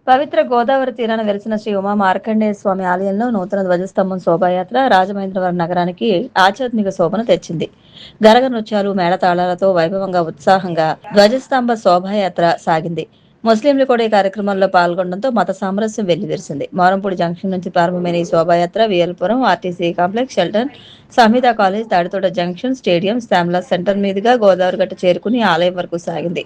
పవిత్ర గోదావరి తీరాన వెలిసిన శ్రీ ఉమా మార్కండేయ స్వామి ఆలయంలో నూతన ధ్వజస్తంభం శోభాయాత్ర రాజమహేంద్రవరం నగరానికి ఆధ్యాత్మిక శోభను తెచ్చింది. గరగ నృత్యాలు, మేళతాళాలతో వైభవంగా ఉత్సాహంగా ధ్వజస్తంభ శోభాయాత్ర సాగింది. ముస్లింలు కూడా ఈ కార్యక్రమంలో పాల్గొనడంతో మత సామరస్యం వెల్లివిరిసింది. మారంపూడి జంక్షన్ నుంచి ప్రారంభమైన ఈ శోభాయాత్ర VL Puram, RTC complex, Shelton, Samhita college, Taditota junction, stadium, Shyamala centre మీదుగా గోదావరి గట్టు చేరుకుని ఆలయం వరకు సాగింది.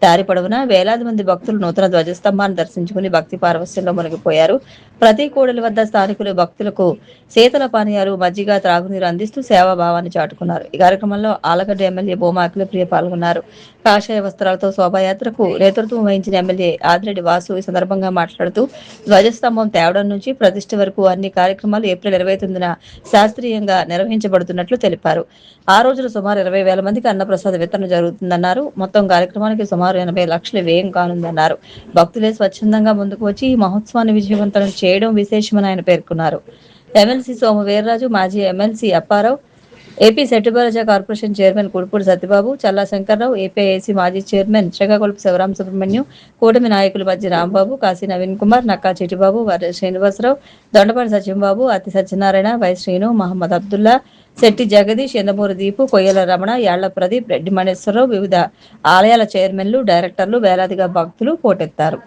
దారి పొడవునా వేలాది మంది భక్తులు నూతన ధ్వజస్తంభాన్ని దర్శించుకుని భక్తి పారవస్యంలో మునిగిపోయారు. ప్రతి కూడలి వద్ద స్థానికులు భక్తులకు శీతల పానీయాలు, మజ్జిగ, త్రాగునీరు అందిస్తూ సేవాభావాన్ని చాటుకున్నారు. ఈ కార్యక్రమంలో ఆలగడ్డ ఎమ్మెల్యే భూమా అఖిలప్రియ పాల్గొన్నారు. కాషాయ వస్త్రాలతో శోభాయాత్రకు నేతృత్వం వహించిన ఎమ్మెల్యే ఆదిరెడ్డి వాసు ఈ సందర్భంగా మాట్లాడుతూ ధ్వజస్తంభం తేవడం నుంచి ప్రతిష్ఠ వరకు అన్ని కార్యక్రమాలు ఏప్రిల్ 29న శాస్త్రీయంగా నిర్వహించబడుతున్నట్లు తెలిపారు. ఆ రోజున సుమారు 20,000 మందికి అన్నప్రసాద వితరణ జరుగుతుందన్నారు. మొత్తం కార్యక్రమానికి సుమారు 80 లక్షల వ్యయం కానుందన్నారు. భక్తులే స్వచ్ఛందంగా ముందుకు వచ్చి ఈ మహోత్సవాన్ని విజయవంతం చేయడం విశేషమని ఆయన పేర్కొన్నారు. ఎమ్మెల్సీ సోము వీర్రాజు, మాజీ MLC Apparao, AP Settibalija corporation chairman Kudupudi Satyababu, Challa Shankarrao, APIIC మాజీ చైర్మన్ శ్రీకాకుళపు శివరామ సుబ్రహ్మణ్యం, కూటమి నాయకులు మధ్య రాంబాబు, కాశీ నవీన్ కుమార్, నక్కా చిట్టిబాబు, వర్ర శ్రీనివాసరావు, దొండపాటి సత్యంబాబు, అతి సత్యనారాయణ, వై శ్రీను, మహమ్మద్ అబ్దుల్లా, శెట్టి జగదీష్, ఎందమూరి దీపు, కొయ్యల రమణ, యాళ్ల ప్రదీప్, రెడ్డి మణేశ్వరరావు, వివిధ ఆలయాల చైర్మన్లు, డైరెక్టర్లు, వేలాదిగా భక్తులు పోటెత్తారు.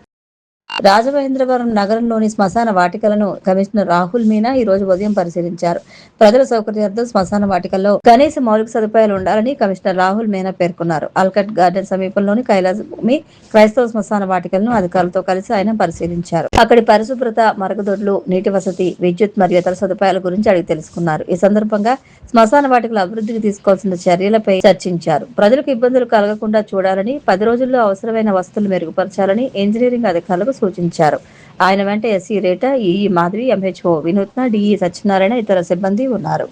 రాజమహేంద్రవరం నగరంలోని శ్మశాన వాటికలను కమిషనర్ రాహుల్ మీనా ఈ రోజు ఉదయం పరిశీలించారు. ప్రజల సౌకర్యార్థం శ్మశాన వాటికల్లో కనీస మౌలిక సదుపాయాలు ఉండాలని కమిషనర్ రాహుల్ మీనా పేర్కొన్నారు. ఆల్కట్ గార్డెన్ సమీపంలోని కైలాస భూమి క్రైస్తవ శ్మశాన వాటికలను అధికారులతో కలిసి ఆయన పరిశీలించారు. అక్కడి పరిశుభ్రత, మరుగుదొడ్లు, నీటి వసతి, విద్యుత్ మరియు ఇతర సదుపాయాల గురించి అడిగి తెలుసుకున్నారు. ఈ సందర్భంగా శ్మశాన వాటికల అభివృద్ధికి తీసుకోవాల్సిన చర్యలపై చర్చించారు. ప్రజలకు ఇబ్బందులు కలగకుండా చూడాలని, 10 రోజుల్లో అవసరమైన వసతులు మెరుగుపరచాలని ఇంజనీరింగ్ అధికారులకు సూచించారు. ఆయన వెంట ఎస్సీ రేటా, ఈఈ మాధవి, ఎంహెచ్ఓ వినూత్న, డిఈ సత్యనారాయణ, ఇతర సిబ్బంది ఉన్నారు.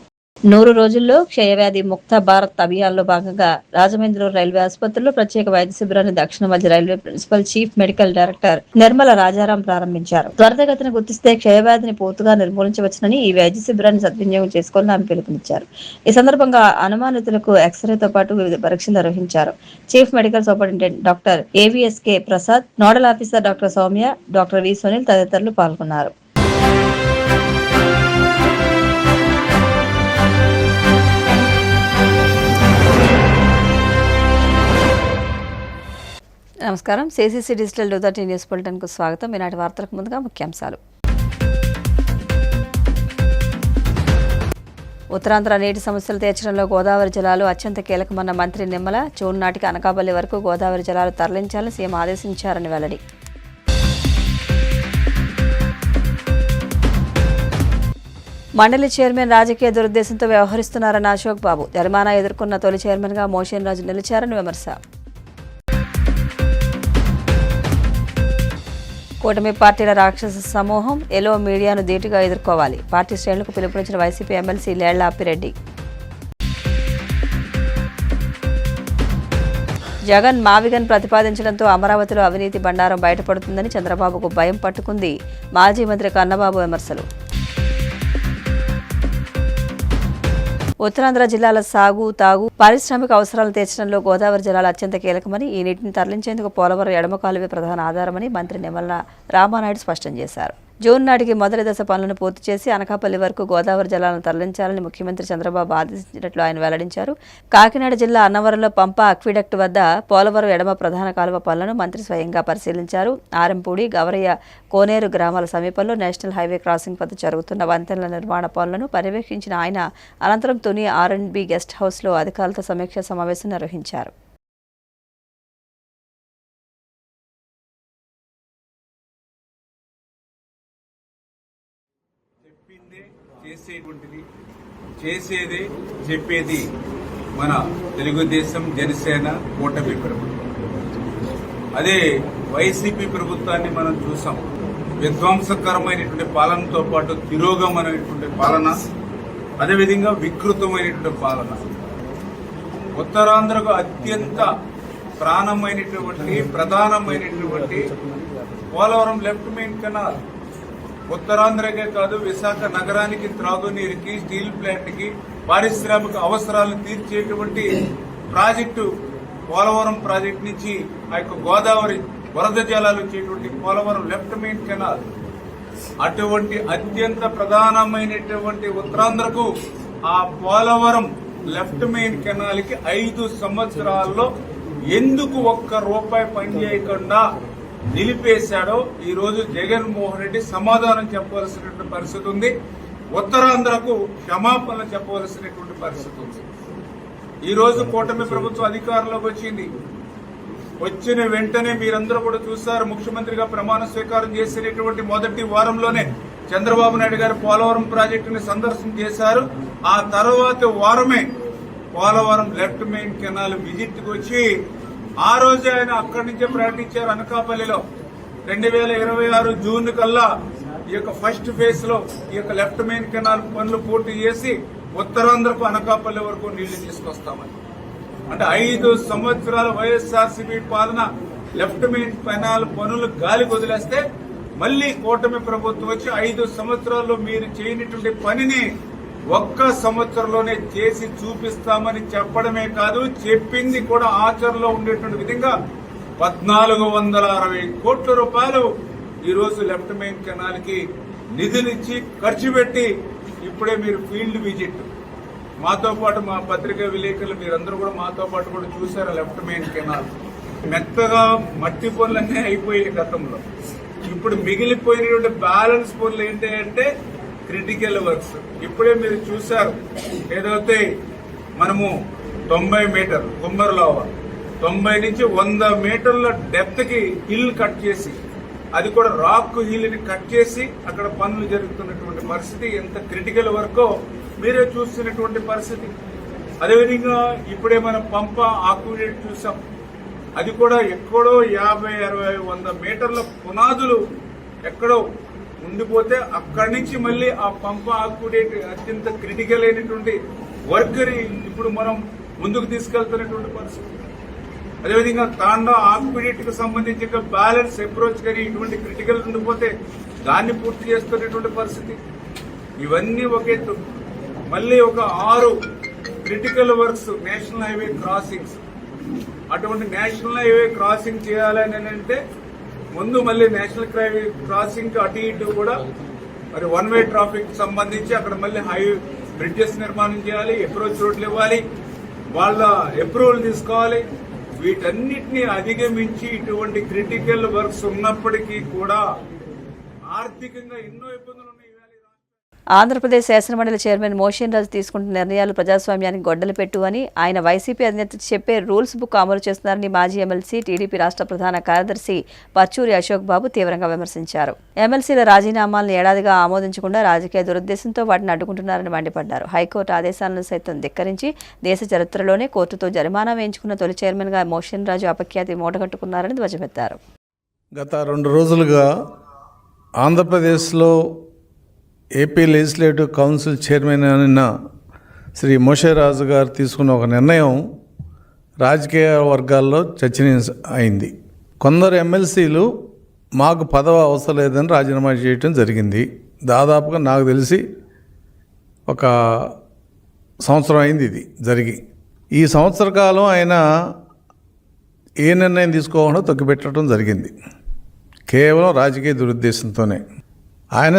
100 రోజుల్లో క్షయవ్యాధి ముక్త భారత్ అభియాన్లో భాగంగా రాజమహేంద్రవరం రైల్వే ఆసుపత్రిలో ప్రత్యేక వైద్య శిబిరాన్ని దక్షిణ మధ్య railway principal chief medical director Nirmala Rajaram ప్రారంభించారు. త్వరితగతిన గుర్తిస్తే క్షయవ్యాధిని పూర్తిగా నిర్మూలించవచ్చునని ఈ వైద్య శిబిరాన్ని సద్వినియోగం చేసుకోవాలని ఆమె పిలుపునిచ్చారు. ఈ సందర్భంగా అనుమానితులకు ఎక్స్రేతో పాటు వివిధ పరీక్షలు నిర్వహించారు. Chief medical superintendent doctor AVSK Prasad, nodal officer doctor Soumya, doctor V Sunil తదితరులు పాల్గొన్నారు. నమస్కారం. సిసిసి డిజిటల్ 230 న్యూస్ బులెటిన్ కు స్వాగతం. ఈనాటి వార్తలకు ముందుగా ముఖ్యాంశాలు. ఉత్తరాంధ్ర నీటి సమస్యలు తీర్చడంలో గోదావరి జలాలు అత్యంత కీలకమన్న మంత్రి నిమ్మల. జూన్ నాటికి అనకాపల్లి వరకు గోదావరి జలాలు తరలించాలని సీఎం ఆదేశించారని వెల్లడి. మండలి చైర్మన్ రాజకీయ దురుద్దేశంతో వ్యవహరిస్తున్నారన్న అశోక్ బాబు. జరిమానా ఎదుర్కొన్న తొలి చైర్మన్గా మోషన్ రాజు నిలిచారని విమర్శ. కూటమి పార్టీల రాక్షస సమూహం ఎలో మీడియాను ధీటుగా ఎదుర్కోవాలి. పార్టీ శ్రేణులకు పిలుపునిచ్చిన వైసీపీ ఎమ్మెల్సీ లేళ్ల అప్పిరెడ్డి. జగన్ మావిగన్ ప్రతిపాదించడంతో అమరావతిలో అవినీతి బండారం బయటపడుతుందని చంద్రబాబుకు భయం పట్టుకుంది. మాజీ మంత్రి కన్నబాబు విమర్శలు. ఉత్తరాంధ్ర జిల్లాల సాగు, తాగు, పారిశ్రామిక అవసరాలను తీర్చడంలో గోదావరి జలాలు అత్యంత కీలకమని, ఈ నీటిని తరలించేందుకు పోలవరం ఎడమ కాలువే ప్రధాన ఆధారమని మంత్రి నిమ్మల రామానాయుడు స్పష్టం చేశారు. జూన్ నాటికి మొదటి దశ పనులను పూర్తి చేసి అనకాపల్లి వరకు గోదావరి జలాలను తరలించాలని ముఖ్యమంత్రి చంద్రబాబు ఆదేశించినట్లు ఆయన వెల్లడించారు. కాకినాడ జిల్లా అన్నవరంలో పంప అక్విడక్ట్ వద్ద పోలవరం ఎడమ ప్రధాన కాలువ పనులను మంత్రి స్వయంగా పరిశీలించారు. ఆరంపూడి, గవరయ్య, కోనేరు గ్రామాల సమీపంలో నేషనల్ హైవే క్రాసింగ్ వద్ద జరుగుతున్న వంతెనల నిర్మాణ పనులను పర్యవేక్షించిన ఆయన అనంతరం తుని R&B గెస్ట్ హౌస్లో అధికారులతో సమీక్షా సమావేశం నిర్వహించారు. చేసేదే చెప్పేది మన తెలుగుదేశం, జనసేన కూటమి ప్రభుత్వం. అదే వైసీపీ ప్రభుత్వాన్ని మనం చూసాం. విధ్వంసకరమైనటువంటి పాలనతో పాటు తిరోగమైనటువంటి పాలన, అదేవిధంగా వికృతమైనటువంటి పాలన. ఉత్తరాంధ్రకు అత్యంత ప్రాణమైనటువంటి ప్రధానమైనటువంటి పోలవరం లెఫ్ట్ మెయిన్ కెనాల్ ఉత్తరాంధ్రకే కాదు, విశాఖ నగరానికి త్రాగునీరుకి, స్టీల్ ప్లాంట్ కి, పారిశ్రామిక అవసరాలను తీర్చేటువంటి ప్రాజెక్టు పోలవరం ప్రాజెక్టు నుంచి ఆ యొక్క గోదావరి వరద జలాలు వచ్చేటువంటి పోలవరం లెఫ్ట్ మెయిన్ కెనాల్, అటువంటి అత్యంత ప్రధానమైనటువంటి ఉత్తరాంధ్రకు ఆ పోలవరం లెఫ్ట్ మెయిన్ కెనాల్ కి 5 సంవత్సరాల్లో ఎందుకు ఒక్క రూపాయి పనిచేయకుండా నిలిపేశాడో ఈ రోజు జగన్మోహన్ రెడ్డి సమాధానం చెప్పవలసినటువంటి పరిస్థితి ఉంది. ఉత్తరాంధ్రకు క్షమాపణ చెప్పవలసినటువంటి పరిస్థితి ఉంది. ఈ రోజు కూటమి ప్రభుత్వం అధికారంలోకి వచ్చింది. వచ్చిన వెంటనే మీరందరూ కూడా చూశారు, ముఖ్యమంత్రిగా ప్రమాణ స్వీకారం చేసినటువంటి మొదటి వారంలోనే చంద్రబాబు నాయుడు గారు పోలవరం ప్రాజెక్టుని సందర్శన చేశారు. ఆ తర్వాత వారమే Polavaram left main canal visit కు వచ్చి ఆ రోజే ఆయన అక్కడి నుంచే ప్రకటించారు. అనకాపల్లిలో 2026 జూన్ కల్లా ఈ యొక్క ఫస్ట్ ఫేజ్ లో ఈ యొక్క లెఫ్ట్ మెయిన్ కెనాల్ పనులు పూర్తి చేసి ఉత్తరాంధ్రకు అనకాపల్లి వరకు నీళ్లు తీసుకొస్తామని. అంటే 5 సంవత్సరాల వైఎస్ఆర్సీపీ పాలన లెఫ్ట్ మెయిన్ కెనాల్ పనులు గాలి వదిలేస్తే మళ్లీ కూటమి ప్రభుత్వం వచ్చి 5 సంవత్సరాల్లో మీరు చేయనటువంటి పనిని ఒక్క సంవత్సరంలోనే చేసి చూపిస్తామని చెప్పడమే కాదు, చెప్పింది కూడా ఆచరణలో ఉండేటువంటి విధంగా 1460 కోట్ల రూపాయలు ఈ రోజు లెఫ్ట్ మెయిన్ కెనాల్ కి నిధులిచ్చి ఖర్చు పెట్టి ఇప్పుడే మీరు ఫీల్డ్ విజిట్ మాతో పాటు మా పత్రికా విలేకరులు మీరందరూ కూడా మాతో పాటు కూడా చూశారు. లెఫ్ట్ మెయిన్ కెనాల్ మెత్తగా మట్టి పనులన్నీ అయిపోయాయి గతంలో. ఇప్పుడు మిగిలిపోయినటువంటి బ్యాలెన్స్ పనులు ఏంటి అంటే క్రిటికల్ వర్క్స్. ఇప్పుడే మీరు చూశారు, ఏదైతే మనము 90 మీటర్ కుమ్మరిలోవ 90 నుంచి 100 మీటర్ల డెప్త్ కి హిల్ కట్ చేసి, అది కూడా రాక్ హిల్ ని కట్ చేసి అక్కడ పనులు జరుగుతున్నటువంటి పరిస్థితి ఎంత క్రిటికల్ వర్కో మీరే చూస్తున్నటువంటి పరిస్థితి. అదేవిధంగా ఇప్పుడే మనం పంప ఆక్విడేట్ చూసాం. అది కూడా ఎక్కడో 50, 60, 100 మీటర్ల పునాదులు ఎక్కడో ఉండిపోతే అక్కడి నుంచి మళ్లీ ఆ పంప ఆక్విడేట్ అత్యంత క్రిటికల్ అయినటువంటి వర్క్ ని ఇప్పుడు మనం ముందుకు తీసుకెళ్తున్నటువంటి పరిస్థితి. అదేవిధంగా తాండా ఆక్విడేట్ కు సంబంధించిన బ్యాలెన్స్ అప్రోచ్ కానీ ఇటువంటి క్రిటికల్ ఉండిపోతే దాన్ని పూర్తి చేస్తున్నటువంటి పరిస్థితి. ఇవన్నీ ఒక ఎత్తు. మళ్లీ ఒక 6 critical works national highway crossings. అటువంటి నేషనల్ హైవే క్రాసింగ్ చేయాలని అంటే ముందు మళ్ళీ నేషనల్ హైవే క్రాసింగ్ కి అటు ఇటు కూడా మరి 1 వే ట్రాఫిక్ సంబంధించి అక్కడ మళ్ళీ హైవే బ్రిడ్జెస్ నిర్మాణం చేయాలి, అప్రోచ్ రోడ్లు ఇవ్వాలి, వాళ్ళ అప్రూవల్ తీసుకోవాలి. వీటన్నిటిని అధిగమించి ఇటువంటి క్రిటికల్ వర్క్స్ ఉన్నప్పటికీ కూడా ఆర్థికంగా ఎన్నో ఇబ్బందులు ఉన్నాయి. ఆంధ్రప్రదేశ్ శాసనమండలి చైర్మన్ మోషన్ రాజు తీసుకుంటున్న నిర్ణయాలు ప్రజాస్వామ్యానికి గొడ్డలు పెట్టు అని ఆయన వైసీపీ అధినేత చెప్పే రూల్స్ బుక్ అమలు చేస్తున్నారని మాజీ ఎమ్మెల్సీ టీడీపీ రాష్ట్ర ప్రధాన కార్యదర్శి పచ్చూరి అశోక్ బాబు తీవ్రంగా విమర్శించారు. ఎమ్మెల్సీల రాజీనామాలను ఏడాదిగా ఆమోదించకుండా రాజకీయ దురుద్దేశంతో వాటిని అడ్డుకుంటున్నారని మండిపడ్డారు. హైకోర్టు ఆదేశాలను సైతం ధిక్కరించి దేశ చరిత్రలోనే కోర్టుతో జరిమానా వేయించుకున్న తొలి చైర్మన్గా మోషన్ రాజు అపఖ్యాతి మూటగట్టుకున్నారని ధ్వజమెత్తారు. గత 2 రోజులుగా ఆంధ్రప్రదేశ్లో ఏపీ లెజిస్లేటివ్ కౌన్సిల్ చైర్మన్ అయిన శ్రీ మోషేరాజు గారు తీసుకున్న ఒక నిర్ణయం రాజకీయ వర్గాల్లో చర్చనీయం అయింది. కొందరు ఎమ్మెల్సీలు మాకు పదవి అవసరం లేదని రాజీనామా చేయటం జరిగింది. దాదాపుగా నాకు తెలిసి ఒక సంవత్సరం అయింది ఇది జరిగి. ఈ సంవత్సర కాలం ఆయన ఏ నిర్ణయం తీసుకోవాలో తొక్కిపెట్టడం జరిగింది, కేవలం రాజకీయ దురుద్దేశంతోనే. ఆయన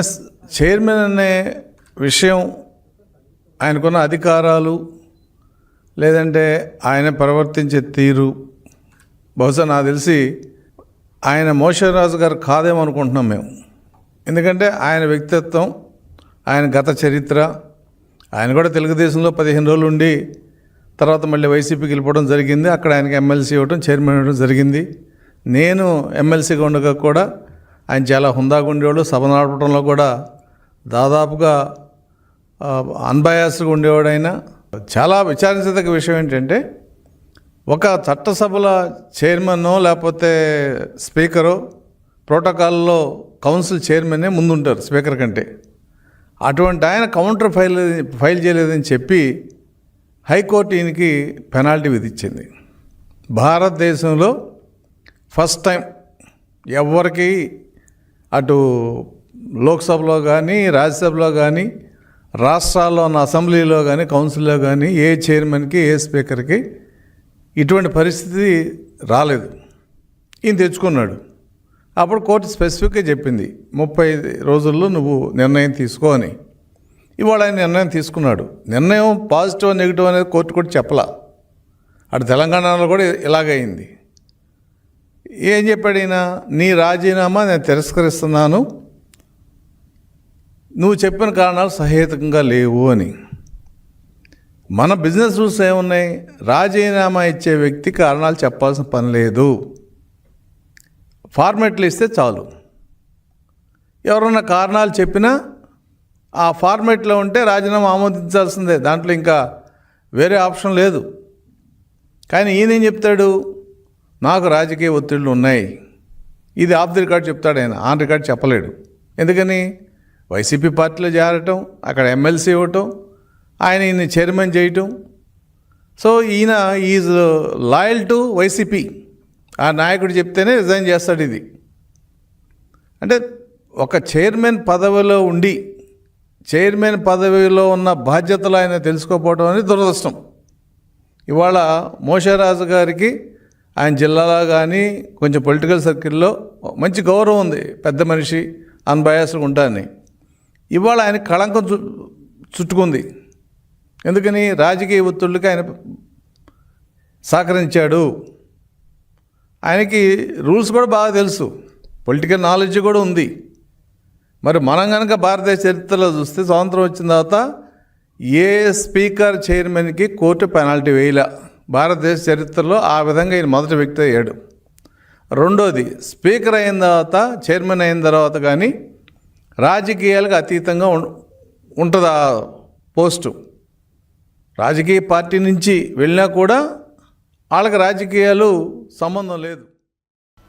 చైర్మన్ అనే విషయం, ఆయనకున్న అధికారాలు, లేదంటే ఆయన ప్రవర్తించే తీరు, బహుశా నాకు తెలిసి ఆయన మోషరాజు గారు కాదేమో అనుకుంటున్నాం మేము. ఎందుకంటే ఆయన వ్యక్తిత్వం, ఆయన గత చరిత్ర, ఆయన కూడా తెలుగుదేశంలో 15 రోజులు ఉండి తర్వాత మళ్ళీ వైసీపీకి వెళ్ళిపోవడం జరిగింది. అక్కడ ఆయనకి ఎమ్మెల్సీ ఇవ్వడం, చైర్మన్ ఇవ్వడం జరిగింది. నేను ఎమ్మెల్సీగా ఉండగా కూడా ఆయన చాలా హుందాగా ఉండేవాడు. సభ నడపడంలో కూడా దాదాపుగా అన్బయాస్గా ఉండేవాడు. ఆయన చాలా విచారించదగ్గ విషయం ఏంటంటే, ఒక చట్టసభల చైర్మనో లేకపోతే స్పీకరో ప్రోటోకాల్లో కౌన్సిల్ చైర్మనే ముందుంటారు స్పీకర్ కంటే. అటువంటి ఆయన కౌంటర్ ఫైల్ చేయలేదని చెప్పి హైకోర్టు ఈయనకి పెనాల్టీ విధించింది. భారతదేశంలో ఫస్ట్ టైం ఎవరికి అటు లోక్సభలో కానీ, రాజ్యసభలో కానీ, రాష్ట్రాల్లో ఉన్న అసెంబ్లీలో కానీ, కౌన్సిల్లో కానీ ఏ చైర్మన్కి, ఏ స్పీకర్కి ఇటువంటి పరిస్థితి రాలేదు. ఈయన తెచ్చుకున్నాడు. అప్పుడు కోర్టు స్పెసిఫిక్గా చెప్పింది 30 రోజుల్లో నువ్వు నిర్ణయం తీసుకో అని. ఇవాళ ఆయన నిర్ణయం తీసుకున్నాడు. నిర్ణయం పాజిటివ్ నెగిటివ్ అనేది కోర్టు కూడా చెప్పలా. అటు తెలంగాణలో కూడా ఇలాగైంది. ఏం చెప్పాడు ఈయన? నీ రాజీనామా నేను తిరస్కరిస్తున్నాను, నువ్వు చెప్పిన కారణాలు సహేతుకంగా లేవు అని. మన బిజినెస్ రూల్స్ ఏమున్నాయి? రాజీనామా ఇచ్చే వ్యక్తి కారణాలు చెప్పాల్సిన పని లేదు, ఫార్మాట్లు ఇస్తే చాలు. ఎవరన్నా కారణాలు చెప్పినా ఆ ఫార్మాట్లో ఉంటే రాజీనామా ఆమోదించాల్సిందే, దాంట్లో ఇంకా వేరే ఆప్షన్ లేదు. కానీ ఈయనేం చెప్తాడు? నాకు రాజకీయ ఒత్తిళ్ళు ఉన్నాయి, ఇది ఆఫ్ ది రికార్డ్ చెప్తాడు ఆయన, ఆన్ రికార్డ్ చెప్పలేడు. ఎందుకని? వైసీపీ పార్టీలో చేరటం, అక్కడ ఎమ్మెల్సీ ఇవ్వటం, ఆయన ఈయన చైర్మన్ చేయటం. సో ఈయన ఈజ్ లాయల్ టు వైసీపీ. ఆ నాయకుడు చెప్తేనే రిజైన్ చేస్తాడు. ఇది అంటే ఒక చైర్మన్ పదవిలో ఉండి చైర్మన్ పదవిలో ఉన్న బాధ్యతలు ఆయన తెలుసుకోకపోవడం అనేది దురదృష్టం. ఇవాళ మోషేరాజు గారికి ఆయన జిల్లాలో కానీ కొంచెం పొలిటికల్ సర్కిల్లో మంచి గౌరవం ఉంది, పెద్ద మనిషి, అన్బయాస్గా ఉంటానని. ఇవాళ ఆయన కళంకం చుట్టుకుంది. ఎందుకని? రాజకీయ ఒత్తిళ్ళకి ఆయన సహకరించాడు. ఆయనకి రూల్స్ కూడా బాగా తెలుసు, పొలిటికల్ నాలెడ్జ్ కూడా ఉంది. మరి మనం కనుక భారతదేశ చరిత్రలో చూస్తే స్వాతంత్రం వచ్చిన తర్వాత ఏ స్పీకర్ చైర్మన్కి కోర్టు పెనాల్టీ వేయలే. భారతదేశ చరిత్రలో ఆ విధంగా ఈయన మొదటి వ్యక్తి అయ్యాడు. రెండోది, స్పీకర్ అయిన తర్వాత, చైర్మన్ అయిన తర్వాత కానీ రాజకీయాలకు అతీతంగా ఉంటుంది ఆ పోస్టు. రాజకీయ పార్టీ నుంచి వెళ్ళినా కూడా వాళ్ళకి రాజకీయాలు సంబంధం లేదు.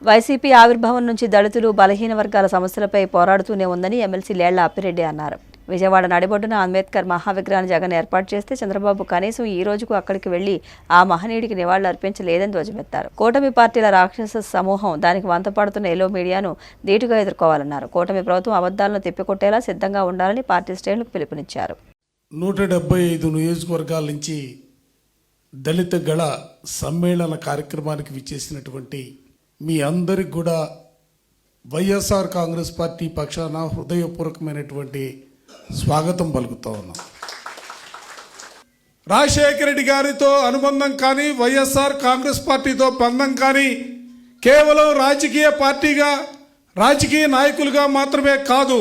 వైసీపీ ఆవిర్భావం నుంచి దళితులు, బలహీన వర్గాల సమస్యలపై పోరాడుతూనే ఉందని ఎమ్మెల్సీ లేళ్ల అప్పిరెడ్డి అన్నారు. విజయవాడ నడిబొడ్డున అంబేద్కర్ మహావిగ్రహాన్ని జగన్ ఏర్పాటు చేస్తే చంద్రబాబు కనీసం ఈ రోజుకు అక్కడికి వెళ్లి ఆ మహనీయుడికి నివాళులు అర్పించలేదని ధ్వజమెత్తారు. కూటమి పార్టీల రాక్షస సమూహం దానికి వంతపడుతున్న ఎల్లో మీడియాను ధీటుగా ఎదుర్కోవాలన్నారు. కూటమి ప్రభుత్వం అబద్ధాలను తిప్పికొట్టేలా సిద్ధంగా ఉండాలని పార్టీ శ్రేణులకు పిలుపునిచ్చారు. 175 నియోజకవర్గాల నుంచి దళిత గళ సమ్మేళన కార్యక్రమానికి విచ్చేసినటువంటి మీ అందరికి కూడా వైఎస్ఆర్ కాంగ్రెస్ పార్టీ పక్షాన హృదయపూర్వకమైనటువంటి స్వాగతం పలుకుతా ఉన్నాం. రాజశేఖర రెడ్డి గారితో అనుబంధం కానీ, వైఎస్ఆర్ కాంగ్రెస్ పార్టీతో బంధం కానీ కేవలం రాజకీయ పార్టీగా, రాజకీయ నాయకులుగా మాత్రమే కాదు,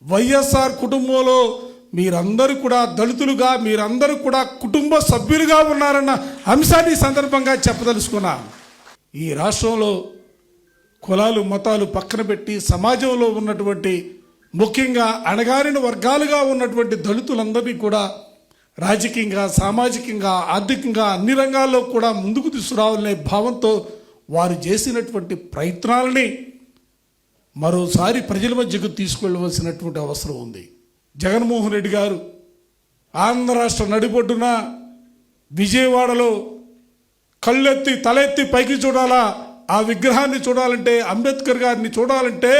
వైఎస్ఆర్ కుటుంబంలో మీరందరూ కూడా దళితులుగా, మీరందరూ కూడా కుటుంబ సభ్యులుగా ఉన్నారన్న అంశాన్ని సందర్భంగా చెప్పదలుచుకున్నా. ఈ రాష్ట్రంలో కులాలు, మతాలు పక్కన పెట్టి సమాజంలో ఉన్నటువంటి, ముఖ్యంగా అణగారిన వర్గాలుగా ఉన్నటువంటి దళితులందరినీ కూడా రాజకీయంగా, సామాజికంగా, ఆర్థికంగా అన్ని రంగాల్లో కూడా ముందుకు తీసుకురావాలనే భావంతో వారు చేసినటువంటి ప్రయత్నాలని మరోసారి ప్రజల మధ్యకు తీసుకెళ్ళవలసినటువంటి అవసరం ఉంది. జగన్మోహన్ రెడ్డి గారు ఆంధ్ర రాష్ట్ర నడిబొడ్డున విజయవాడలో కళ్ళెత్తి తలెత్తి పైకి చూడాలా, ఆ విగ్రహాన్ని చూడాలంటే, అంబేద్కర్ గారిని చూడాలంటే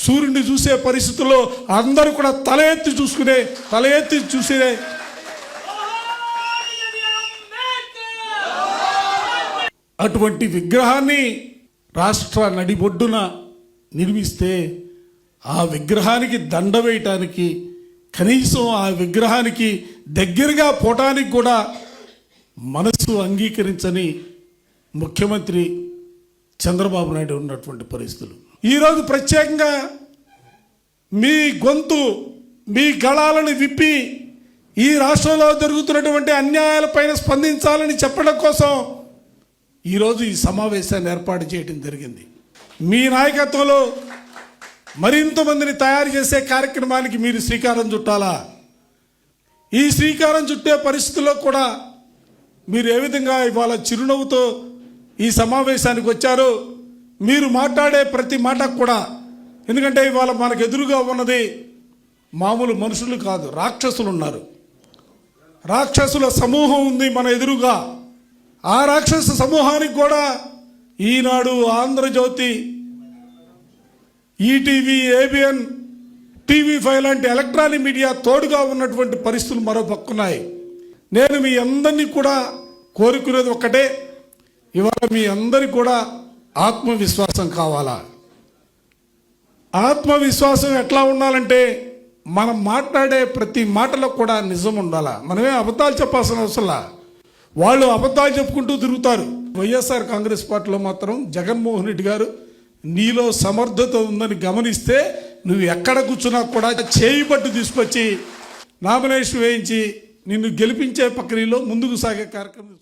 సూర్యుడిని చూసే పరిస్థితుల్లో అందరూ కూడా తల ఎత్తి చూసే అటువంటి విగ్రహాన్ని రాష్ట్ర నడిబొడ్డున నిర్మిస్తే ఆ విగ్రహానికి దండ వేయటానికి, కనీసం ఆ విగ్రహానికి దగ్గరగా పోవటానికి కూడా మనసు అంగీకరించని ముఖ్యమంత్రి చంద్రబాబు నాయుడు ఉన్నటువంటి పరిస్థితులు. ఈరోజు ప్రత్యేకంగా మీ గొంతు, మీ గళాలను విప్పి ఈ రాష్ట్రంలో జరుగుతున్నటువంటి అన్యాయాలపైన స్పందించాలని చెప్పడం కోసం ఈరోజు ఈ సమావేశాన్ని ఏర్పాటు చేయడం జరిగింది. మీ నాయకత్వంలో మరింత మందిని తయారు చేసే కార్యక్రమానికి మీరు శ్రీకారం చుట్టాలా? ఈ శ్రీకారం చుట్టే పరిస్థితుల్లో కూడా మీరు ఏ విధంగా ఇవాళ చిరునవ్వుతో ఈ సమావేశానికి వచ్చారో, మీరు మాట్లాడే ప్రతి మాట కూడా, ఎందుకంటే ఇవాళ మనకు ఎదురుగా ఉన్నది మామూలు మనుషులు కాదు, రాక్షసులు ఉన్నారు. రాక్షసుల సమూహం ఉంది మన ఎదురుగా. ఆ రాక్షస సమూహానికి కూడా ఈనాడు, ఆంధ్రజ్యోతి, ఈటీవీ, ఏబిఎన్, టీవీ5 లాంటి ఎలక్ట్రానిక్ మీడియా తోడుగా ఉన్నటువంటి పరిస్థితులు మరో పక్కున్నాయి. నేను మీ అందరినీ కూడా కోరుకునేది ఒక్కటే, ఇవాళ మీ అందరికి కూడా ఆత్మవిశ్వాసం కావాలా? ఆత్మవిశ్వాసం ఎట్లా ఉండాలంటే మనం మాట్లాడే ప్రతి మాటలో కూడా నిజం ఉండాలా. మనమే అబద్ధాలు చెప్పాల్సిన అవసరంలా. వాళ్ళు అబద్ధాలు చెప్పుకుంటూ తిరుగుతారు. వైఎస్ఆర్ కాంగ్రెస్ పార్టీలో మాత్రం జగన్మోహన్ రెడ్డి గారు నీలో సమర్థత ఉందని గమనిస్తే నువ్వు ఎక్కడ కూర్చున్నా కూడా చేయి పట్టు తీసుకొచ్చి నామినేషన్ వేయించి నిన్ను గెలిపించే ప్రక్రియలో ముందుకు సాగే కార్యక్రమం.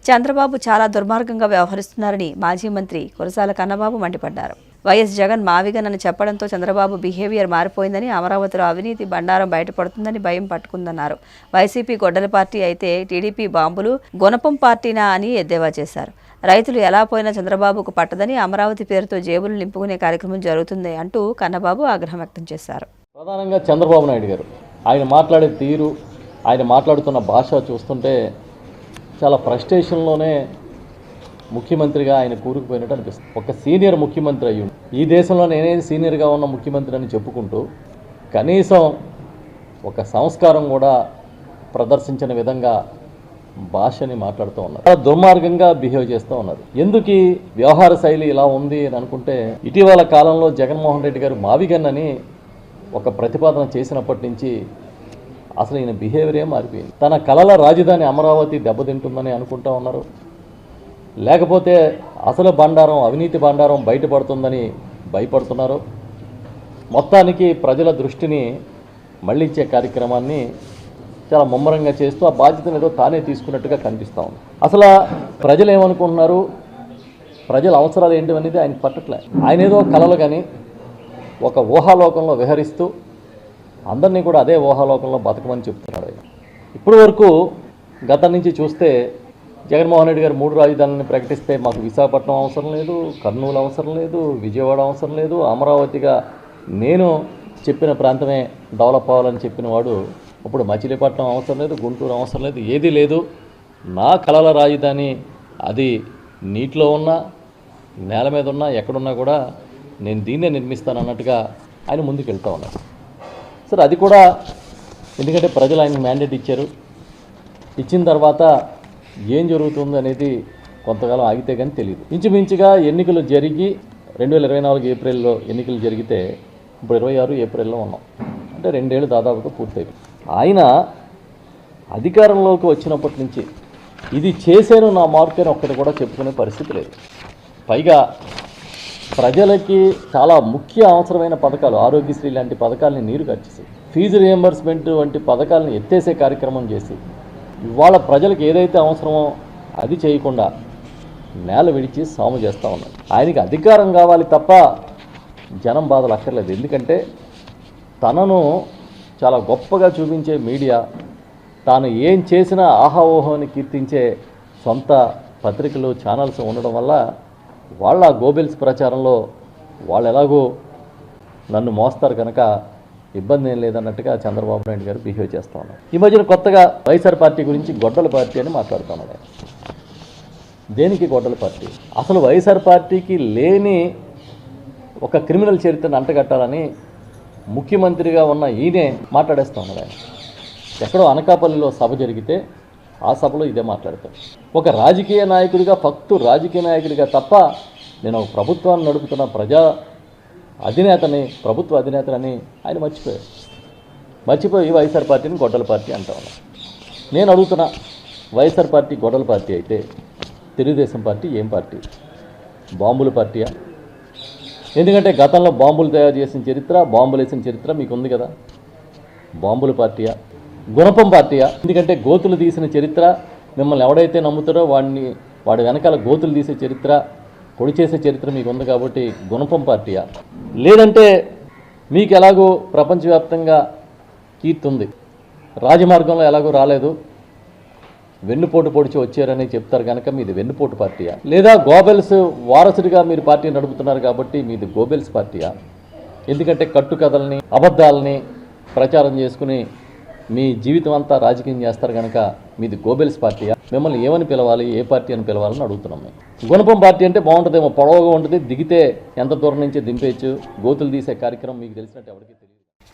చంద్రబాబు చాలా దుర్మార్గంగా వ్యవహరిస్తున్నారని మాజీ మంత్రి కురసాల కన్నబాబు మండిపడ్డారు. వైఎస్ జగన్ మావిగనని చెప్పడంతో చంద్రబాబు బిహేవియర్ మారిపోయిందని, అమరావతిలో అవినీతి బండారం బయటపడుతుందని భయం పట్టుకుందన్నారు. వైసీపీ గొడ్డల పార్టీ అయితే టీడీపీ బాంబులు గుణపం పార్టీనా అని ఎద్దేవా చేశారు. రైతులు ఎలా పోయినా చంద్రబాబుకు పట్టదని, అమరావతి పేరుతో జేబులు నింపుకునే కార్యక్రమం జరుగుతుంది అంటూ కన్నబాబు ఆగ్రహం వ్యక్తం చేశారు. ప్రధానంగా చంద్రబాబు నాయుడు గారు ఆయన మాట్లాడే తీరు, ఆయన మాట్లాడుతున్న భాష చూస్తుంటే చాలా ఫ్రస్ట్రేషన్లోనే ముఖ్యమంత్రిగా ఆయన కూరుకుపోయినట్టు అనిపిస్తుంది. ఒక సీనియర్ ముఖ్యమంత్రి అయ్యి ఈ దేశంలో నేనే సీనియర్గా ఉన్న ముఖ్యమంత్రి అని చెప్పుకుంటూ కనీసం ఒక సంస్కారం కూడా ప్రదర్శించిన విధంగా భాషని మాట్లాడుతూ ఉన్నారు. చాలా దుర్మార్గంగా బిహేవ్ చేస్తూ ఉన్నారు. ఎందుకు ఈ వ్యవహార శైలి ఇలా ఉంది అని అనుకుంటే, ఇటీవల కాలంలో జగన్మోహన్ రెడ్డి గారు మావిగన్ అని ఒక ప్రతిపాదన చేసినప్పటి నుంచి అసలు ఈయన బిహేవియరే మారిపోయింది. తన కలల రాజధాని అమరావతి దెబ్బతింటుందని అనుకుంటా ఉన్నారు, లేకపోతే అసలు బండారం, అవినీతి బండారం బయటపడుతుందని భయపడుతున్నారు. మొత్తానికి ప్రజల దృష్టిని మళ్లించే కార్యక్రమాన్ని చాలా ముమ్మరంగా చేస్తూ ఆ బాధ్యతను ఏదో తానే తీసుకున్నట్టుగా కనిపిస్తూ ఉంది. అసలు ప్రజలు ఏమనుకుంటున్నారు, ప్రజల అవసరాలు ఏంటి అనేది ఆయన పట్టట్లే. ఆయన ఏదో కలలు కానీ ఒక ఊహాలోకంలో విహరిస్తూ అందరినీ కూడా అదే ఊహాలోకంలో బతకమని చెప్తున్నాడు ఆయన. ఇప్పటి వరకు గతం నుంచి చూస్తే జగన్మోహన్ రెడ్డి గారు 3 రాజధానులను ప్రకటిస్తే మాకు విశాఖపట్నం అవసరం లేదు, కర్నూలు అవసరం లేదు, విజయవాడ అవసరం లేదు, అమరావతిగా నేను చెప్పిన ప్రాంతమే డెవలప్ అవ్వాలని చెప్పిన వాడు ఇప్పుడు మచిలీపట్నం అవసరం లేదు, గుంటూరు అవసరం లేదు, ఏదీ లేదు, నా కలల రాజధాని అది నీటిలో ఉన్నా నేల మీద ఉన్నా ఎక్కడున్నా కూడా నేను దీన్నే నిర్మిస్తాను అన్నట్టుగా ఆయన ముందుకు వెళ్తూ ఉన్నారు. సరే, అది కూడా ఎందుకంటే ప్రజలు ఆయనకు మ్యాండేట్ ఇచ్చారు. ఇచ్చిన తర్వాత ఏం జరుగుతుంది అనేది కొంతకాలం ఆగితే కానీ తెలియదు. ఇంచుమించుగా ఎన్నికలు జరిగి 2024 ఏప్రిల్లో ఎన్నికలు జరిగితే ఇప్పుడు 26 ఏప్రిల్లో ఉన్నాం. అంటే 2 ఏళ్ళు దాదాపుగా పూర్తయిపోయింది. ఆయన అధికారంలోకి వచ్చినప్పటి నుంచి ఇది చేశాను నా మార్క్ అని ఒక్కటి కూడా చెప్పుకునే పరిస్థితి లేదు. పైగా ప్రజలకి చాలా ముఖ్య అవసరమైన పథకాలు, ఆరోగ్యశ్రీ లాంటి పథకాలని నీరు కట్టేసి, ఫీజు రియంబర్స్మెంట్ వంటి పథకాలను ఎత్తేసే కార్యక్రమం చేసి, ఇవాళ ప్రజలకు ఏదైతే అవసరమో అది చేయకుండా నేల విడిచి సాము చేస్తూ ఉన్నారు. ఆయనకి అధికారం కావాలి తప్ప జనం బాధలు అక్కర్లేదు. ఎందుకంటే తనను చాలా గొప్పగా చూపించే మీడియా, తాను ఏం చేసినా ఆహాఓహాన్ని కీర్తించే సొంత పత్రికలు, ఛానల్స్ ఉండడం వల్ల వాళ్ళ గోబెల్స్ ప్రచారంలో వాళ్ళు ఎలాగో నన్ను మోస్తారు కనుక ఇబ్బంది ఏం లేదన్నట్టుగా చంద్రబాబు నాయుడు గారు బిహేవ్ చేస్తూ ఉన్నారు. ఈ మధ్యన కొత్తగా వైఎస్ఆర్ పార్టీ గురించి గొడ్డల పార్టీ అని మాట్లాడుతున్నాడు. దేనికి గొడ్డల పార్టీ? అసలు వైఎస్ఆర్ పార్టీకి లేని ఒక క్రిమినల్ చరిత్రను అంటగట్టాలని ముఖ్యమంత్రిగా ఉన్న ఈయనే మాట్లాడేస్తూ ఉన్నాడు. ఆయన ఎక్కడో అనకాపల్లిలో సభ జరిగితే ఆ సభలో ఇదే మాట్లాడతాడు. ఒక రాజకీయ నాయకుడిగా, ఫక్తు రాజకీయ నాయకుడిగా తప్ప నేను ఒక ప్రభుత్వాన్ని నడుపుతున్న ప్రజా అధినేతని, ప్రభుత్వ అధినేతని ఆయన మర్చిపోయి వైఎస్ఆర్ పార్టీని గొడ్డల పార్టీ అంటా ఉన్నా. నేను అడుగుతున్నా, వైఎస్ఆర్ పార్టీ గొడ్డల పార్టీ అయితే తెలుగుదేశం పార్టీ ఏం పార్టీ? బాంబుల పార్టీయా? ఎందుకంటే గతంలో బాంబులు తయారు చేసిన చరిత్ర, బాంబులు వేసిన చరిత్ర మీకు ఉంది కదా. బాంబుల పార్టీయా? గుణపం పార్టీయా? ఎందుకంటే గోతులు తీసిన చరిత్ర, మిమ్మల్ని ఎవడైతే నమ్ముతారో వాడి వెనకాల గోతులు తీసే చరిత్ర, పొడి చేసే చరిత్ర మీకు ఉంది కాబట్టి గుణపం పార్టీయా? లేదంటే మీకు ఎలాగో ప్రపంచవ్యాప్తంగా కీర్తి ఉంది, రాజమార్గంలో ఎలాగో రాలేదు, వెన్నుపోటు పొడిచి వచ్చారని చెప్తారు కనుక మీది వెన్నుపోటు పార్టీయా? లేదా గోబెల్స్ వారసుడిగా మీరు పార్టీ నడుపుతున్నారు కాబట్టి మీది గోబెల్స్ పార్టీయా? ఎందుకంటే కట్టుకథల్ని, అబద్ధాలని ప్రచారం చేసుకుని మీ జీవితం అంతా రాజకీయం చేస్తారు కనుక మీది గోబెల్స్ పార్టీయా? మిమ్మల్ని ఏమని పిలవాలి, ఏ పార్టీ అని పిలవాలని అడుగుతున్నాం మేము. గుణపం పార్టీ అంటే బాగుంటుందేమో, పొడవుగా ఉంటుంది, దిగితే ఎంత దూరం నుంచి దింపేయచ్చు, గోతులు తీసే కార్యక్రమం మీకు తెలిసినట్టు ఎవరికి తెలియదు.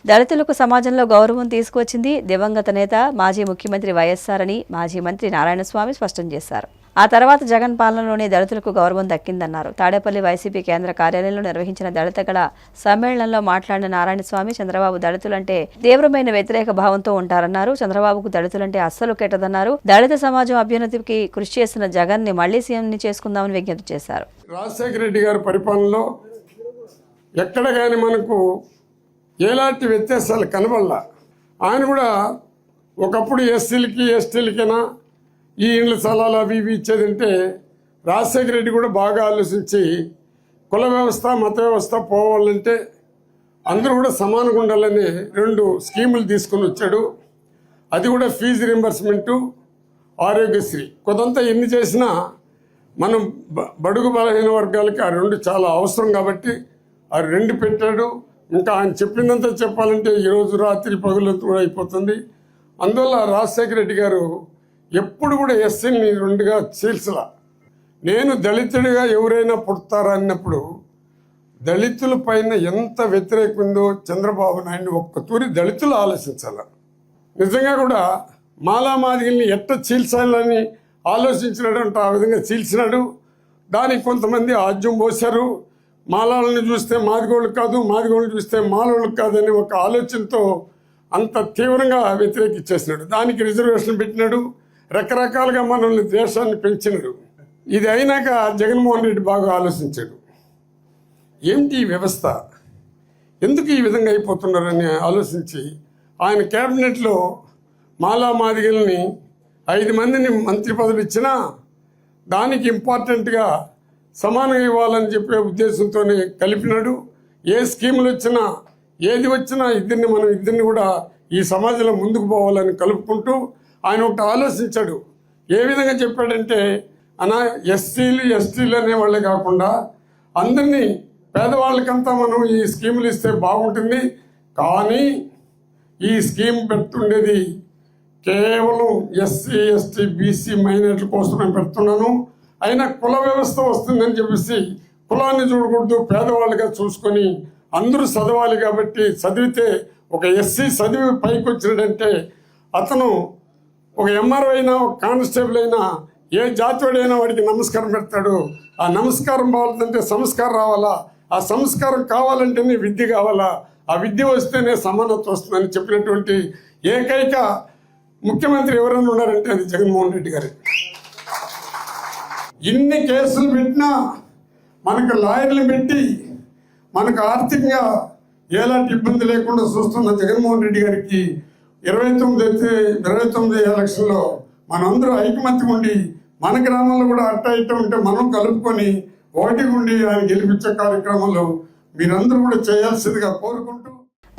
దళితులకు సమాజంలో గౌరవం తీసుకువచ్చింది దివంగత నేత, మాజీ ముఖ్యమంత్రి వైఎస్ఆర్ అని మాజీ మంత్రి నారాయణస్వామి స్పష్టం చేశారు. ఆ తర్వాత జగన్ పాలనలోనే దళితులకు గౌరవం దక్కిందన్నారు. తాడేపల్లి వైసీపీ కేంద్ర కార్యాలయంలో నిర్వహించిన దళిత గళ సమ్మేళనంలో మాట్లాడిన నారాయణస్వామి, చంద్రబాబు దళితులంటే తీవ్రమైన వ్యతిరేక భావంతో ఉంటారన్నారు. చంద్రబాబుకు దళితులంటే అస్సలు కెట్టదన్నారు. దళిత సమాజం అభ్యున్నతికి కృషి చేసిన జగన్ ని మళ్లీ సీఎంని చేసుకుందామని విజ్ఞప్తి చేశారు. రాజశేఖర రెడ్డి గారి పరిపాలనలో ఎక్కడ కానీ మనకు ఎలాంటి వ్యత్యాసాలు కనబడలా. ఆయన కూడా ఒకప్పుడు ఎస్సీలకి ఎస్టీలకైనా ఈ ఇండ్ల స్థలాలు అవి ఇవి ఇచ్చేదంటే రాజశేఖర రెడ్డి కూడా బాగా ఆలోచించి కుల వ్యవస్థ మత వ్యవస్థ పోవాలంటే అందరూ కూడా సమానంగా ఉండాలని 2 స్కీములు తీసుకుని వచ్చాడు. అది కూడా ఫీజు రింబర్స్మెంటు, ఆరోగ్యశ్రీ. కొంత ఎన్ని చేసినా మనం బడుగు బలహీన వర్గాలకి ఆ 2 చాలా అవసరం కాబట్టి ఆ 2 పెట్టాడు. ఇంకా ఆయన చెప్పిందంతా చెప్పాలంటే ఈరోజు రాత్రి పగులంతా కూడా అయిపోతుంది. అందువల్ల రాజశేఖర రెడ్డి గారు ఎప్పుడు కూడా ఎస్సీని 2గా చీల్చలా. నేను దళితుడిగా ఎవరైనా పుడతారా అన్నప్పుడు దళితుల పైన ఎంత వ్యతిరేకం ఉందో చంద్రబాబు నాయుడు ఒక్క తూరి దళితులు ఆలోచించాల. నిజంగా కూడా మాలామాదిగల్ని ఎట్ట చీల్చాలని ఆలోచించినాడు అంటే ఆ విధంగా చీల్చినాడు. దానికి కొంతమంది ఆజ్యం పోశారు. మాలాలను చూస్తే మాదిగోళ్ళు కాదు, మాదిగోళ్ళు చూస్తే మాలోళ్ళు కాదని ఒక ఆలోచనతో అంత తీవ్రంగా వ్యతిరేకించేసినాడు. దానికి రిజర్వేషన్ పెట్టినాడు. రకరకాలుగా మనల్ని ద్వేషాన్ని పెంచినాడు. ఇది అయినాక జగన్మోహన్ రెడ్డి బాగా ఆలోచించాడు. ఏమిటి ఈ వ్యవస్థ, ఎందుకు ఈ విధంగా అయిపోతున్నారని ఆలోచించి ఆయన క్యాబినెట్లో మాలామాదిగల్ని 5 మందిని మంత్రి పదవి ఇచ్చినా దానికి ఇంపార్టెంట్గా సమానంగా ఇవ్వాలని చెప్పే ఉద్దేశంతోనే కలిపినాడు. ఏ స్కీములు వచ్చినా ఏది వచ్చినా మనం ఇద్దరిని కూడా ఈ సమాజంలో ముందుకు పోవాలని కలుపుకుంటూ ఆయన ఒకటి ఆలోచించాడు. ఏ విధంగా చెప్పాడంటే ఎస్సీలు ఎస్టీలు అనేవాళ్ళే కాకుండా అందరినీ పేదవాళ్ళకంతా మనం ఈ స్కీములు ఇస్తే బాగుంటుంది. కానీ ఈ స్కీమ్ పెడుతుండేది కేవలం ఎస్సీ ఎస్టీ బీసీ మైనారిటీల కోసమే పెడుతున్నాను. అయినా కుల వ్యవస్థ వస్తుందని చెప్పేసి కులాన్ని చూడకూడదు, పేదవాళ్ళుగా చూసుకొని అందరూ చదవాలి కాబట్టి చదివితే ఒక ఎస్సీ చదివి పైకి వచ్చినాడంటే అతను ఒక ఎంఆర్ఓ అయినా ఒక కానిస్టేబుల్ అయినా ఏ జాతివాడైనా వాడికి నమస్కారం పెడతాడు. ఆ నమస్కారం కావాలంటే సంస్కారం రావాలా, ఆ సంస్కారం కావాలంటేనే విద్య కావాలా, ఆ విద్య వస్తేనే సమానత్వం వస్తుందని చెప్పినటువంటి ఏకైక ముఖ్యమంత్రి ఎవరైనా ఉన్నారంటే అది జగన్మోహన్ రెడ్డి గారు. ఇన్ని కేసులు పెట్టినా మనకు లాయర్లు పెట్టి మనకు ఆర్థికంగా ఎలాంటి ఇబ్బంది లేకుండా చూస్తున్న జగన్మోహన్ రెడ్డి గారికి 29 ఎలక్షన్లో మనందరూ ఐకమత్యం ఉండి మన గ్రామంలో కూడా అట్ట ఉంటే మనం కలుపుకొని ఒకటిగా ఉండి ఆయన గెలిపించే కార్యక్రమంలో మీరందరూ కూడా చేయాల్సిందిగా కోరుకుంటూ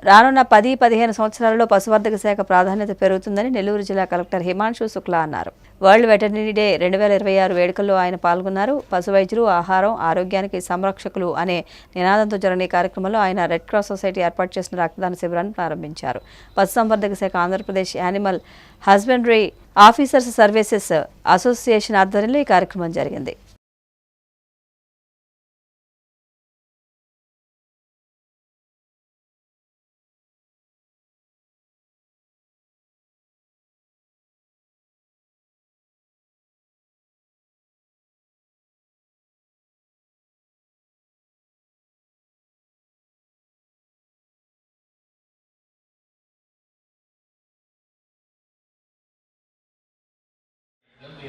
రానున్న 10-15 సంవత్సరాలలో పశువర్ధక శాఖ ప్రాధాన్యత పెరుగుతుందని నెల్లూరు జిల్లా కలెక్టర్ హిమాంశు శుక్లా అన్నారు. వరల్డ్ వెటర్నరీ డే 2026 వేడుకల్లో ఆయన పాల్గొన్నారు. పశు వైద్యులు ఆహారం ఆరోగ్యానికి సంరక్షకులు అనే నినాదంతో జరిగిన కార్యక్రమంలో ఆయన రెడ్ క్రాస్ సొసైటీ ఏర్పాటు చేసిన రక్తదాన శిబిరాన్ని ప్రారంభించారు. పశుసంవర్ధక శాఖ Andhra Pradesh animal husbandry officers services association ఆధ్వర్యంలో ఈ కార్యక్రమం జరిగింది.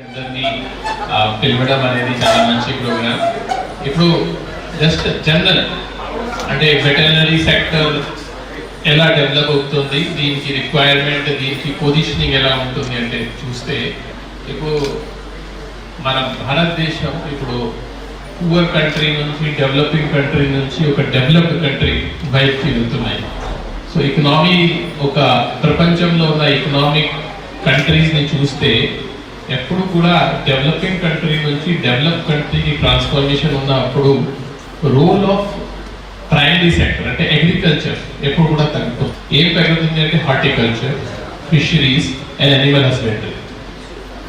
అందరినీ పిలవడం అనేది చాలా మంచి ప్రోగ్రామ్. ఇప్పుడు జస్ట్ జనరల్ అంటే వెటర్నరీ సెక్టర్ ఎలా డెవలప్ అవుతుంది, దీనికి రిక్వైర్మెంట్, దీనికి పొజిషనింగ్ ఎలా ఉంటుంది అంటే చూస్తే ఇప్పుడు మన భారతదేశం ఇప్పుడు పూర్ కంట్రీ నుంచి డెవలపింగ్ కంట్రీ నుంచి ఒక డెవలప్డ్ కంట్రీ వైపుకి వెళ్తున్నాయి. సో ఎకనామీ ఒక ప్రపంచంలో ఉన్న ఎకనామిక్ కంట్రీస్ని చూస్తే ఎప్పుడు కూడా డెవలపింగ్ కంట్రీ నుంచి డెవలప్ కంట్రీకి ట్రాన్స్ఫర్మేషన్ ఉన్నప్పుడు రోల్ ఆఫ్ ప్రైమరీ సెక్టర్ అంటే అగ్రికల్చర్ ఎప్పుడు కూడా తగ్గుతుంది. ఏం పెరుగుతుంది అంటే horticulture, fisheries and animal husbandry.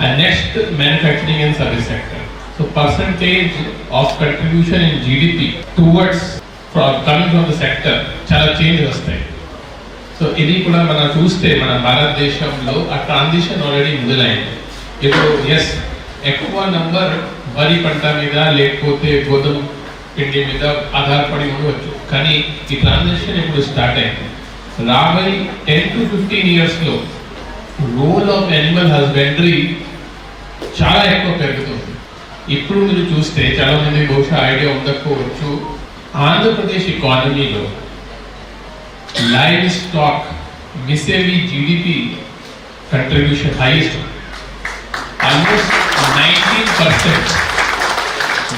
And next manufacturing and service sector. So percentage of contribution in GDP towards coming from the sector చాలా చేంజ్ వస్తాయి. సో ఇది కూడా మనం చూస్తే మన భారతదేశంలో ఆ ట్రాన్సిషన్ ఆల్రెడీ మొదలైంది. ఇప్పుడు ఎస్ ఎక్కువ నంబర్ వరి పంట మీద లేకపోతే గోధుమ పిండి మీద ఆధారపడి ఉండవచ్చు. కానీ ఈ ట్రాన్సాక్షన్ ఇప్పుడు స్టార్ట్ అయింది. రాబోయే 10 to 15 ఇయర్స్లో రోల్ ఆఫ్ యానిమల్ హస్బెండరీ చాలా ఎక్కువ పెరుగుతుంది. ఇప్పుడు మీరు చూస్తే చాలా మంది బహుశా ఐడియా ఉండకపోవచ్చు, ఆంధ్రప్రదేశ్ ఎకానమీలో లైవ్ స్టాక్ మిసేవి GDP contribution highest, almost 19%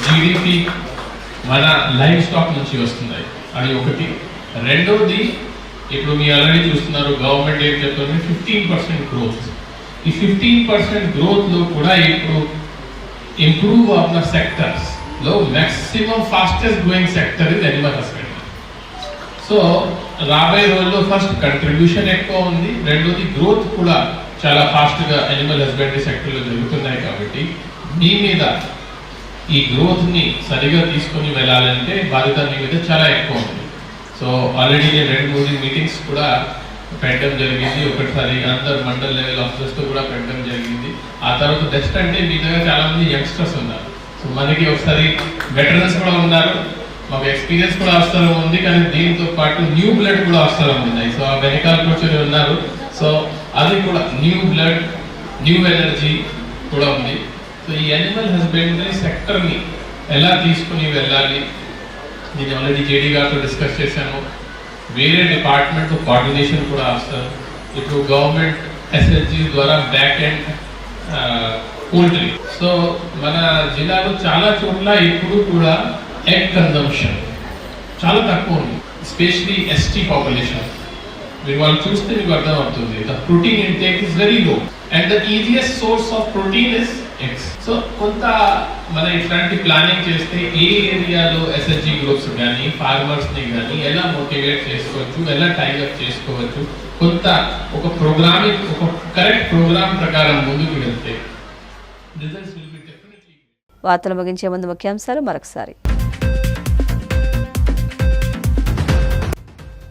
GDP మన లైవ్ స్టాక్ నుంచి వస్తున్నాయి. అది ఒకటి. రెండవది, ఇప్పుడు మీ ఆల్రెడీ చూస్తున్నారు గవర్నమెంట్ ఏం చెప్తుంది, 15% గ్రోత్. ఈ 15% గ్రోత్లో కూడా ఇప్పుడు ఇంప్రూవ్ అవుతున్న సెక్టర్స్లో maximum fastest growing sector is animal husbandry. So రాబోయే రోజుల్లో ఫస్ట్ కంట్రిబ్యూషన్ ఎక్కువ ఉంది, రెండోది గ్రోత్ కూడా చాలా ఫాస్ట్గా యానిమల్ హస్బెండరీ సెక్టర్లో జరుగుతున్నాయి. కాబట్టి మీ మీద ఈ గ్రోత్ని సరిగా తీసుకొని వెళ్ళాలంటే బాధ్యత మీ మీద చాలా ఎక్కువ ఉంది. సో ఆల్రెడీ నేను 2-3 మీటింగ్స్ కూడా పెట్టడం జరిగింది. ఒకటిసారి అందరు మండల్ లెవెల్ ఆఫీసర్స్తో కూడా పెట్టడం జరిగింది. ఆ తర్వాత బెస్ట్ అంటే మీ దగ్గర చాలా మంది యంగ్స్టర్స్ ఉన్నారు. సో మనకి ఒకసారి వెటరన్స్ కూడా ఉన్నారు, మాకు ఎక్స్పీరియన్స్ కూడా అవసరం ఉంది, కానీ దీంతో పాటు న్యూ బ్లడ్ కూడా అవసరం ఉంది. సో ఆ వెనకాల కూర్చొని ఉన్నారు. సో అది కూడా న్యూ బ్లడ్, న్యూ ఎనర్జీ కూడా ఉంది. సో ఈ యానిమల్ హస్బెండరీ సెక్టర్ని ఎలా తీసుకుని వెళ్ళాలి, నేను ఆల్రెడీ జేడీ గారితో డిస్కస్ చేశాను. వేరే డిపార్ట్మెంట్తో కోఆర్డినేషన్ కూడా అవసరం. ఇప్పుడు గవర్నమెంట్ ఎస్ఎస్జీ ద్వారా బ్యాక్ ఎండ్ పోల్ట్రీ. సో మన జిల్లాలో చాలా చోట్ల ఇప్పుడు కూడా ఎగ్ కన్జంప్షన్ చాలా తక్కువ ఉంది, ఎస్పెషలీ ఎస్టీ పాపులేషన్. మీరు వాళ్ళు చూస్తే మీకు అర్థం అవుతుంది, the protein intake is very low and the easiest source of protein is eggs. So కొంత మనం ఇట్లాంటి ప్లానింగ్ చేస్తే ఏ ఏరియాలో ఎస్ఎస్జీ గ్రూప్స్ కానీ ఫార్మర్స్ని కానీ ఎలా మోటివేట్ చేసుకోవచ్చు, ఎలా టైఅప్ చేసుకోవచ్చు, కొంత ఒక ప్రోగ్రామింగ్, ఒక కరెక్ట్ ప్రోగ్రామ్ ప్రకారం ముందుకు వెళ్తే రిజల్ట్స్ విల్ బి డెఫినెట్లీ. వార్తలు ముగించే ముందు ముఖ్యాంశాలు మరొకసారి.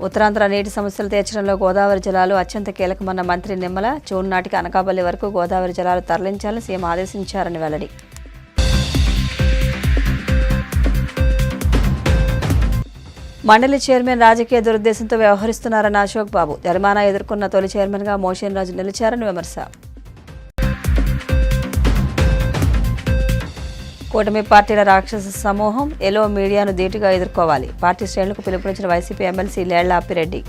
ఉత్తరాంధ్ర నీటి సమస్యలు తీర్చడంలో గోదావరి జలాలు అత్యంత కీలకమన్న మంత్రి నిమ్మల. జూన్ నాటికి అనకాపల్లి వరకు గోదావరి జలాలు తరలించాలని సీఎం ఆదేశించారని వెల్లడి. మండలి చైర్మన్ రాజకీయ దురుద్దేశంతో వ్యవహరిస్తున్నారన్న అశోక్ బాబు. జరిమానా ఎదుర్కొన్న తొలి చైర్మన్గా మోషన్ రాజు నిలిచారని విమర్శ. కూటమి పార్టీల రాక్షస సమూహం ఎలో మీడియాను ధీటుగా ఎదుర్కోవాలి. పార్టీ శ్రేణులకు పిలుపునిచ్చిన వైసీపీ ఎమ్మెల్సీ లేళ్ల అప్పిరెడ్డి.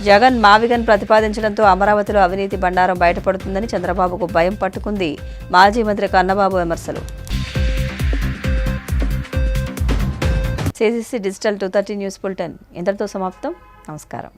జగన్ మావిగన్ ప్రతిపాదించడంతో అమరావతిలో అవినీతి బండారం బయటపడుతుందని చంద్రబాబుకు భయం పట్టుకుంది. మాజీ మంత్రి కన్నబాబు విమర్శలు. CCC డిజిటల్ 230 న్యూస్ బులెటిన్ ఇంతటితో సమాప్తం. నమస్కారం.